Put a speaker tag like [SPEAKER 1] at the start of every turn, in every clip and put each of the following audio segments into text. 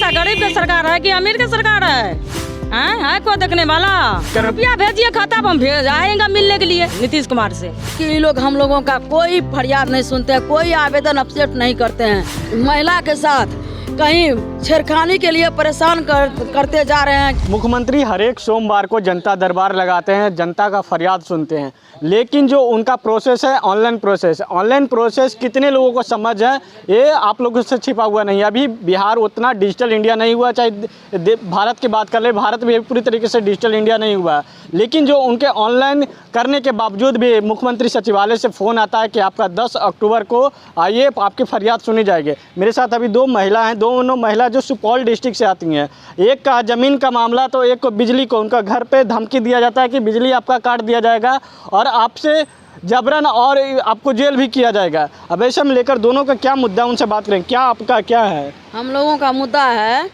[SPEAKER 1] कैसा गरीब की सरकार है कि अमीर की सरकार है कोई देखने वाला? रुपया भेजिए खाता पर, हम भेज आएंगे मिलने के लिए नीतीश कुमार से।
[SPEAKER 2] कि ये लोग हम लोगों का कोई फरियाद नहीं सुनते, कोई आवेदन अपसेट नहीं करते हैं। महिला के साथ कहीं छेड़खानी के लिए परेशान करते जा रहे हैं।
[SPEAKER 3] मुख्यमंत्री हर एक सोमवार को जनता दरबार लगाते हैं, जनता का फरियाद सुनते हैं, लेकिन जो उनका प्रोसेस है ऑनलाइन प्रोसेस कितने लोगों को समझ है ये आप लोगों से छिपा हुआ नहीं है। अभी बिहार उतना डिजिटल इंडिया नहीं हुआ, चाहे भारत की बात कर ले, भारत भी पूरी तरीके से डिजिटल इंडिया नहीं हुआ, लेकिन जो उनके ऑनलाइन करने के बावजूद भी मुख्यमंत्री सचिवालय से फ़ोन आता है कि आपका 10 अक्टूबर को आइए, आपकी फरियाद सुनी जाएगी। मेरे साथ अभी दो महिला हैं, दोनों महिला जो सुपौल डिस्ट्रिक्ट से आती हैं। एक का ज़मीन का मामला, तो एक को बिजली को, उनका घर पे धमकी दिया जाता है कि बिजली आपका काट दिया जाएगा और आपसे जबरन और आपको जेल भी किया जाएगा। अब ऐसे में लेकर दोनों का क्या मुद्दा है, उनसे बात करें। क्या आपका क्या है?
[SPEAKER 2] हम लोगों का मुद्दा है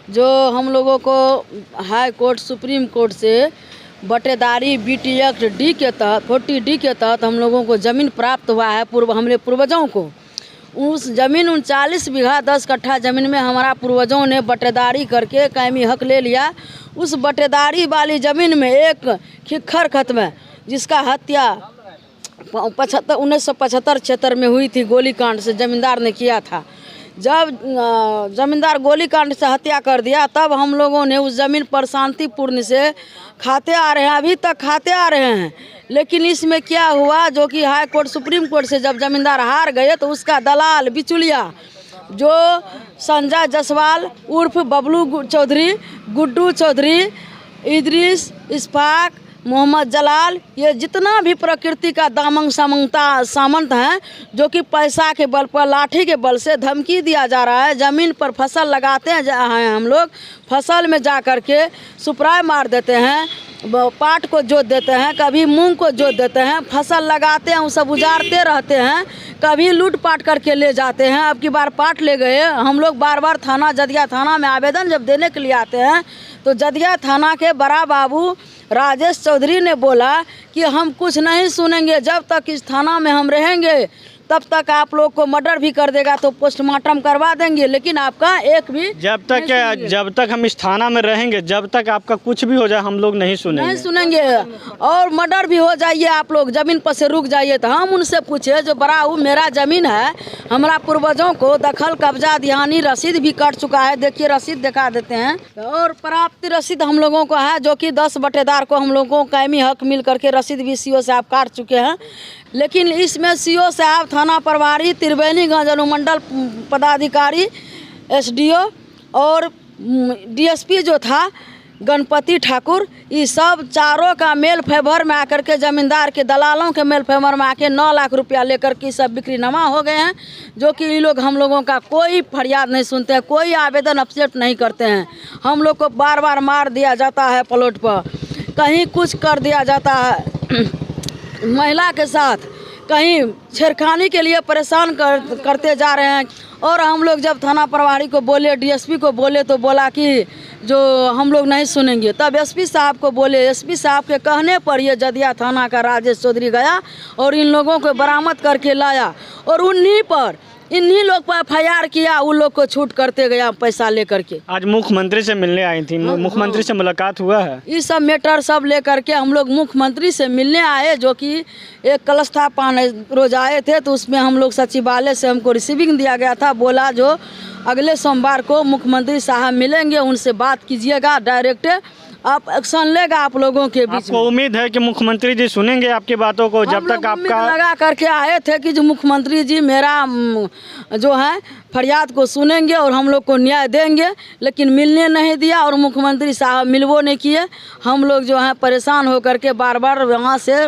[SPEAKER 2] जो हम लोगों को हाई कोर्ट सुप्रीम कोर्ट से बटेदारी BT एक्ट डी के तहत 40D के तहत हम लोगों को ज़मीन प्राप्त हुआ है। हमारे पूर्वजों को उस ज़मीन 39 बीघा 10 कट्ठा ज़मीन में हमारा पूर्वजों ने बटेदारी करके कायमी हक ले लिया। उस बटेदारी वाली ज़मीन में एक खिक्खर खत्म है जिसका हत्या 1975-76 में हुई थी, गोलीकांड से ज़मींदार ने किया था। जब ज़मींदार गोलीकांड से हत्या कर दिया तब हम लोगों ने उस ज़मीन पर शांतिपूर्ण से खाते आ रहे हैं, अभी तक खाते आ रहे हैं। लेकिन इसमें क्या हुआ, जो कि हाई कोर्ट सुप्रीम कोर्ट से जब ज़मींदार हार गए तो उसका दलाल बिचौलिया जो संजय जायसवाल उर्फ बबलू चौधरी, गुड्डू चौधरी, इदरीस इस्फाक, मोहम्मद जलाल, ये जितना भी प्रकृति का दामंग सामंत हैं, जो कि पैसा के बल पर, लाठी के बल से धमकी दिया जा रहा है। ज़मीन पर फसल लगाते हैं हम लोग, फसल में जा कर के सुपराय मार देते हैं, पाट को जोत देते हैं, कभी मूंग को जोत देते हैं, फसल लगाते हैं, वो सब उजाड़ते रहते हैं, कभी लूट पाट करके ले जाते हैं। अब की बार पाट ले गए हम लोग, बार बार थाना जदिया थाना में आवेदन जब देने के लिए आते हैं तो जदिया थाना के बड़ा बाबू राजेश चौधरी ने बोला कि हम कुछ नहीं सुनेंगे, जब तक इस थाना में हम रहेंगे तब तक आप लोग को मर्डर भी कर देगा तो पोस्टमार्टम करवा देंगे, लेकिन आपका एक भी
[SPEAKER 3] जब तक हम इस थाना में रहेंगे, जब तक आपका कुछ भी हो जाए हम लोग नहीं सुनेंगे
[SPEAKER 2] और मर्डर भी हो जाइए आप लोग ज़मीन पर से रुक जाइए। तो हम उनसे पूछे जो बड़ा वो मेरा ज़मीन है, हमारा पूर्वजों को दखल कब्जा दिहानी रसीद भी कट चुका है, देखिए रसीद दिखा देते हैं, और प्राप्ति रसीद हम लोगों को है जो कि 10 बटेदार को हम लोगों को कायमी हक मिल करके रसीद भी CO साहब काट चुके हैं। लेकिन इसमें CO साहब, थाना प्रभारी, त्रिवेणीगंज अनुमंडल पदाधिकारी, SDO और DSP जो था गणपति ठाकुर, ये सब चारों का मेल फेवर में आकर के ज़मींदार के दलालों के मेल फेवर में आके 9 लाख रुपया लेकर के सब बिक्रीनामा हो गए हैं, जो कि ये लोग हम लोगों का कोई फरियाद नहीं सुनते हैं, कोई आवेदन अपसेट नहीं करते हैं। हम लोग को बार बार मार दिया जाता है प्लॉट पर, कहीं कुछ कर दिया जाता है। महिला के साथ कहीं छेड़खानी के लिए परेशान करते जा रहे हैं। और हम लोग जब थाना प्रभारी को बोले, DSP को बोले तो बोला कि जो हम लोग नहीं सुनेंगे। तब SP साहब को बोले, SP साहब के कहने पर ये जदिया थाना का राजेश चौधरी गया और इन लोगों को बरामद करके लाया और इन्हीं लोग पर FIR किया, उन लोग को छूट करते गया पैसा लेकर के।
[SPEAKER 3] आज मुख्यमंत्री से मिलने आई थी, मुख्यमंत्री से मुलाकात हुआ है?
[SPEAKER 2] ये सब मैटर सब लेकर के हम लोग मुख्यमंत्री से मिलने आए, जो कि एक कलस्थापन रोज आए थे, तो उसमें हम लोग सचिवालय से हमको रिसीविंग दिया गया था। बोला जो अगले सोमवार को मुख्यमंत्री साहब मिलेंगे, उनसे बात कीजिएगा, डायरेक्ट आप एक्शन लेगा आप लोगों के बीच में।
[SPEAKER 3] उम्मीद है कि मुख्यमंत्री जी सुनेंगे आपकी बातों को? जब तक आपका
[SPEAKER 2] लगा करके आए थे कि जो मुख्यमंत्री जी मेरा जो है फरियाद को सुनेंगे और हम लोग को न्याय देंगे, लेकिन मिलने नहीं दिया और मुख्यमंत्री साहब मिलवो नहीं किए। हम लोग जो है परेशान होकर के बार बार वहाँ से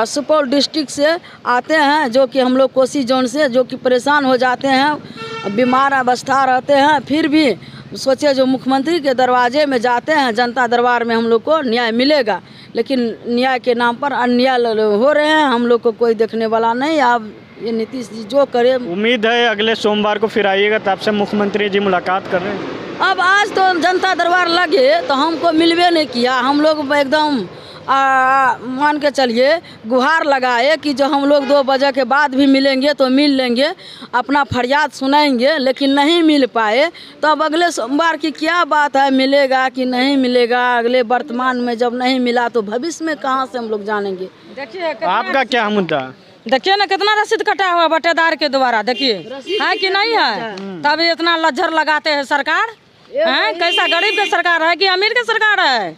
[SPEAKER 2] सुपौल डिस्ट्रिक्ट से आते हैं, जो कि हम लोग कोसी जोन से, जो कि परेशान हो जाते हैं, बीमार अवस्था रहते हैं, फिर भी सोचे जो मुख्यमंत्री के दरवाजे में जाते हैं, जनता दरबार में हम लोग को न्याय मिलेगा, लेकिन न्याय के नाम पर अन्याय हो रहे हैं, हम लोग को कोई देखने वाला नहीं। अब ये नीतीश जी जो करे।
[SPEAKER 3] उम्मीद है अगले सोमवार को फिर आइएगा, तब से मुख्यमंत्री जी मुलाकात कर रहे हैं।
[SPEAKER 2] अब आज तो जनता दरबार लगे तो हमको मिलवे नहीं किया, हम लोग एकदम मान के चलिए गुहार लगाए कि जो हम लोग 2 बजे के बाद भी मिलेंगे तो मिल लेंगे, अपना फरियाद सुनाएंगे, लेकिन नहीं मिल पाए तो अब अगले सोमवार की क्या बात है, मिलेगा कि नहीं मिलेगा। अगले वर्तमान में जब नहीं मिला तो भविष्य में कहाँ से हम लोग जानेंगे।
[SPEAKER 1] देखिए
[SPEAKER 3] आपका क्या मुद्दा?
[SPEAKER 1] देखिए ना कितना रसीद कटा हुआ बटेदार के द्वारा, देखिए है कि नहीं है। तभी इतना लज्जर लगाते हैं सरकार। हैं कैसा गरीब के सरकार है कि अमीर के सरकार है?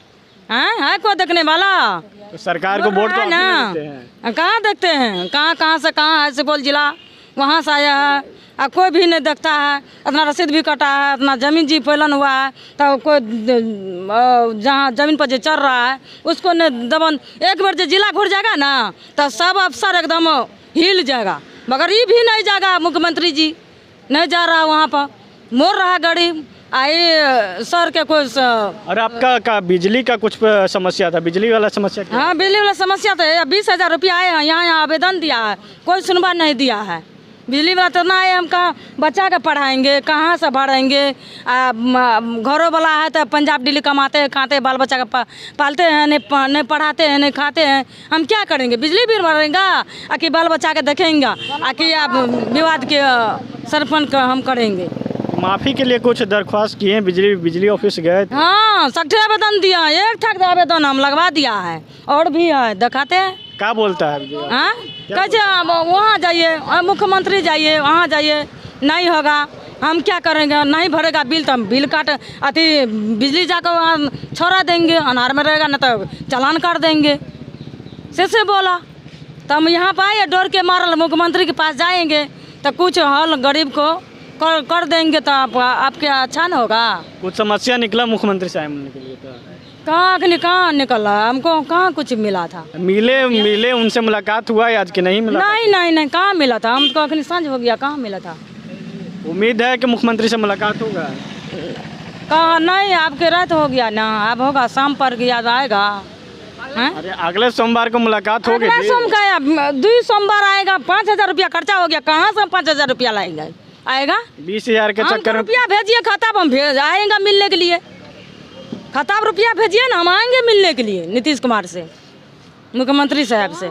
[SPEAKER 1] है कोई देखने वाला?
[SPEAKER 3] तो सरकार को वोट तो आप
[SPEAKER 1] ना
[SPEAKER 3] ही देते हैं।
[SPEAKER 1] कहाँ देखते हैं? कहाँ से कहाँ है सुपौल जिला, वहाँ से आया है, कोई भी नहीं देखता है। इतना रसीद भी कटा है, इतना जमीन जी फैलन हुआ है, तो कोई जहाँ जमीन पर जो चल रहा है उसको न दबन। एक बार जो जिला घुर जाएगा ना तो सब अफसर एकदम हिल जाएगा, मगर ये भी नहीं जाएगा। मुख्यमंत्री जी नहीं जा रहा वहाँ पर, मोर रहा गरीब आए सर के कुछ।
[SPEAKER 3] और आपका का बिजली का कुछ समस्या था, बिजली वाला समस्या क्या?
[SPEAKER 1] हाँ बिजली वाला समस्या तो 20,000 रुपया आए हैं, यहाँ आवेदन दिया है, कोई सुनवाई नहीं दिया है। बिजली वाला तो ना है, हम कहाँ बच्चा के पढ़ाएंगे, कहाँ से भरेंगे। घरों वाला है तो पंजाब दिल्ली कमाते हैं, खाते बाल बच्चा का पालते हैं, नहीं पढ़ाते हैं, नहीं खाते हैं। हम क्या करेंगे? बिजली बिल भरेंगे आकि बाल बच्चा के देखेंगे, आकि आप विवाद के सरपंच का हम करेंगे।
[SPEAKER 3] माफी के लिए कुछ दरख्वास्त किए हैं? बिजली ऑफिस गए?
[SPEAKER 1] हाँ 60 आवेदन दिया है, 1 ठक आवेदन हम लगवा दिया है, और भी है दिखाते हैं।
[SPEAKER 3] क्या बोलता है?
[SPEAKER 1] हाँ कैसे वहाँ जाइए, मुख्यमंत्री जाइए, वहाँ जाइए, नहीं होगा हम क्या करेंगे? नहीं भरेगा बिल तो हम बिल काट अति बिजली जाकर वहाँ छोड़ा देंगे, अनार में रहेगा ना तो चालान काट देंगे। से बोला तो हम यहाँ पर आए डर के मारल मुख्यमंत्री के पास जाएंगे तो कुछ हल गरीब को कर देंगे तो आपके अच्छा न होगा।
[SPEAKER 3] कुछ समस्या निकला मुख्यमंत्री साहब मिलने के लिए? तो
[SPEAKER 1] कहाँ निकला, हमको कहाँ कुछ मिला था।
[SPEAKER 3] मिले उनसे मुलाकात हुआ आज कि नहीं मिला?
[SPEAKER 1] नहीं कहाँ मिला था, हमको अखनी सांझ हो गया, कहाँ मिला था।
[SPEAKER 3] उम्मीद है कि मुख्यमंत्री से मुलाकात होगा?
[SPEAKER 1] कहाँ नहीं, आपके रात हो गया ना, अब होगा शाम पर याद आएगा।
[SPEAKER 3] अरे अगले सोमवार को मुलाकात होगी।
[SPEAKER 1] 2 सोमवार आएगा, 5,000 रुपया खर्चा हो गया, कहाँ से 5,000 रुपया लाएंगे? आएगा
[SPEAKER 3] 20,000 के चक्कर में।
[SPEAKER 1] रुपया भेजिए खाता पर, हम भेज आएंगे मिलने के लिए। खाता पर रुपया भेजिए ना, हम आएंगे मिलने के लिए नीतीश कुमार से, मुख्यमंत्री साहब से।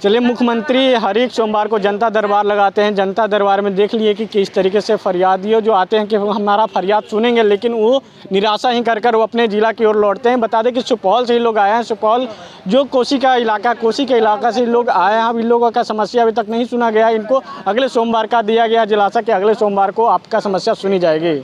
[SPEAKER 3] चलिए, मुख्यमंत्री हर एक सोमवार को जनता दरबार लगाते हैं। जनता दरबार में देख लिए कि किस तरीके से फरियादियों जो आते हैं कि हमारा फरियाद सुनेंगे, लेकिन वो निराशा ही कर वो अपने ज़िला की ओर लौटते हैं। बता दें कि सुपौल से ही लोग आए हैं। सुपौल जो कोसी के इलाका से लोग आए हैं। अब इन लोगों का समस्या अभी तक नहीं सुना गया। इनको अगले सोमवार का दिया गया दिलासा कि अगले सोमवार को आपका समस्या सुनी जाएगी।